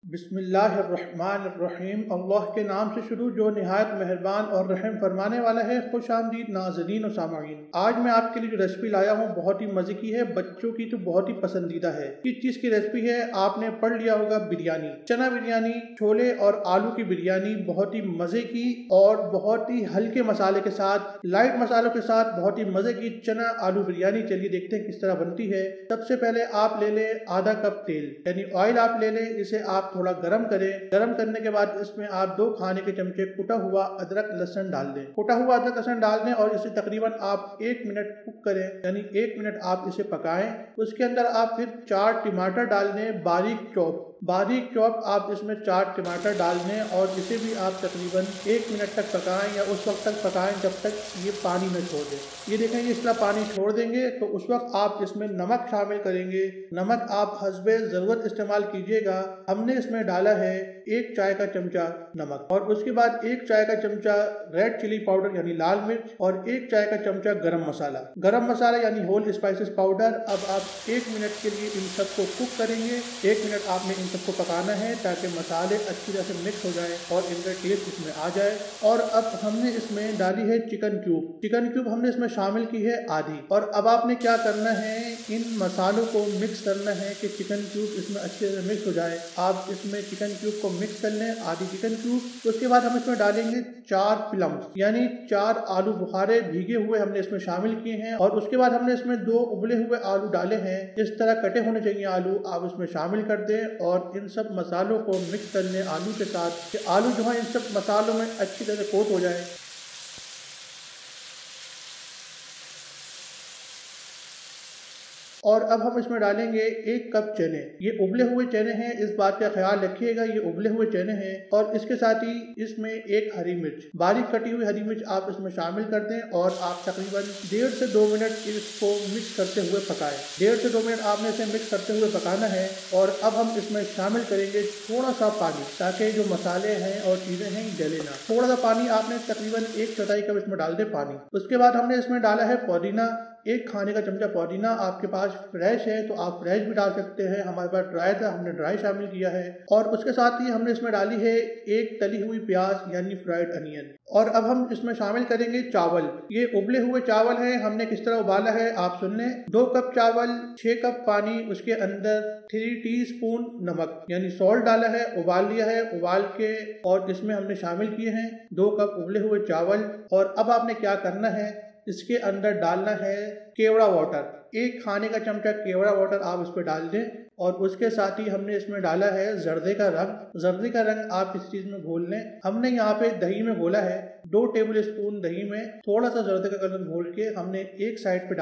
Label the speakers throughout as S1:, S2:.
S1: बिस्मिल्लाहिर्रहमानिर्रहीम। अल्लाह के नाम से शुरू जो निहायत मेहरबान और रहम फरमाने वाला है। खुश आमदीद नाज़रीन और सामाईन, आज मैं आपके लिए जो रेसिपी लाया हूँ बहुत ही मज़े की है, बच्चों की तो बहुत ही पसंदीदा है। किस चीज़ की रेसिपी है आपने पढ़ लिया होगा, बिरयानी, चना बिरयानी, छोले और आलू की बिरयानी, बहुत ही मज़े की और बहुत ही हल्के मसाले के साथ, लाइट मसालों के साथ बहुत ही मज़े की चना आलू बिरयानी। चलिए देखते हैं किस तरह बनती है। सबसे पहले आप ले लें आधा कप तेल यानी ऑयल आप ले लें, इसे आप थोड़ा गरम करें। गरम करने के बाद इसमें आप 2 खाने के चमचे कुटा हुआ अदरक लहसुन डाल दें। कुटा हुआ अदरक लहसुन डाल दें और इसे तकरीबन आप 1 मिनट कुक करें, यानी 1 मिनट आप इसे पकाएं। उसके अंदर आप फिर 4 टमाटर डाल दें, बारीक चॉप आप इसमें 4 टमाटर डाल दें और इसे भी आप तकरीबन 1 मिनट तक पकाएं या उस वक्त तक पकाएं जब तक ये पानी न छोड़ दे। ये देखें इस तरह पानी छोड़ देंगे तो उस वक्त आप इसमें नमक शामिल करेंगे। नमक आप हस्बे ज़रूरत इस्तेमाल कीजिएगा। हमने इसमें डाला है 1 चाय का चमचा नमक और उसके बाद 1 चाय का चमचा रेड चिली पाउडर यानी लाल मिर्च और 1 चाय का चमचा गरम मसाला यानी होल स्पाइसेस पाउडर। अब आप 1 मिनट के लिए इन सबको कुक करेंगे। 1 मिनट आपने इन सबको पकाना है ताकि मसाले अच्छी तरह से मिक्स हो जाए और इनका टेस्ट इसमें आ जाए। और अब हमने इसमें डाली है चिकन क्यूब हमने इसमें शामिल की है आधी। और अब आपने क्या करना है, इन मसालों को मिक्स करना है कि चिकन क्यूब इसमें अच्छे से मिक्स हो जाए। आप इसमें चिकन क्यूब को मिक्स कर लें, आधी चिकन क्यूब। उसके बाद हम इसमें डालेंगे 4 प्लम्स यानी 4 आलू बुखारे भीगे हुए हमने इसमें शामिल किए हैं। और उसके बाद हमने इसमें 2 उबले हुए आलू डाले हैं, इस तरह कटे होने चाहिए आलू, आप इसमें शामिल कर दें और इन सब मसालों को मिक्स कर लें आलू के साथ कि आलू जो है इन सब मसालों में अच्छी तरह से कोट हो जाए। और अब हम इसमें डालेंगे 1 कप चने। ये उबले हुए चने हैं, इस बात का ख्याल रखिएगा ये उबले हुए चने हैं। और इसके साथ ही इसमें 1 हरी मिर्च, बारीक कटी हुई हरी मिर्च आप इसमें शामिल कर दें और आप तकरीबन 1.5 से 2 मिनट इसको मिक्स करते हुए पकाएं। 1.5 से 2 मिनट आपने इसे मिक्स करते हुए पकाना है। और अब हम इसमें शामिल करेंगे थोड़ा सा पानी ताकि जो मसाले हैं और चीज़ें हैं जले ना। थोड़ा सा पानी आपने तकरीबन 1/4 कप इसमें डाल दें पानी। उसके बाद हमने इसमें डाला है पुदीना, 1 खाने का चमचा पुदीना। आपके पास फ्रेश है तो आप फ्रेश भी डाल सकते हैं, हमारे पास ड्राई था हमने ड्राई शामिल किया है। और उसके साथ ही हमने इसमें डाली है 1 तली हुई प्याज यानी फ्राइड अनियन। और अब हम इसमें शामिल करेंगे चावल। ये उबले हुए चावल हैं, हमने किस तरह उबाला है आप सुन लें। 2 कप चावल, 6 कप पानी, उसके अंदर 3 टीस्पून नमक यानी सॉल्ट डाला है, उबाल लिया है, उबाल के और इसमें हमने शामिल किए हैं 2 कप उबले हुए चावल। और अब आपने क्या करना है, इसके अंदर डालना है केवड़ा वाटर, 1 खाने का चमचा केवड़ा वाटर आप इस पर डाल दें। और उसके साथ ही हमने इसमें डाला है जर्दे का रंग आप इस चीज़ में घोल लें। हमने यहाँ पे दही में घोला है, 2 टेबल स्पून दही में थोड़ा सा जर्दे का कलर घोल के हमने एक साइड पे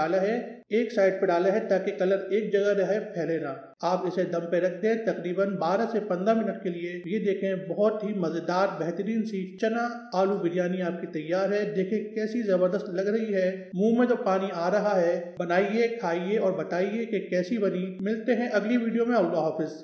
S1: डाला है ताकि कलर एक जगह रहे, फैले ना। आप इसे दम पे रख दें तकरीबन 12 से 15 मिनट के लिए। ये देखें बहुत ही मज़ेदार बेहतरीन सी चना आलू बिरयानी आपकी तैयार है। देखें कैसी ज़बरदस्त लग रही है, मुंह में तो पानी आ रहा है। बनाइए, खाइए और बताइए कि कैसी बनी। मिलते हैं अगली वीडियो में। अल्लाह हाफिज़।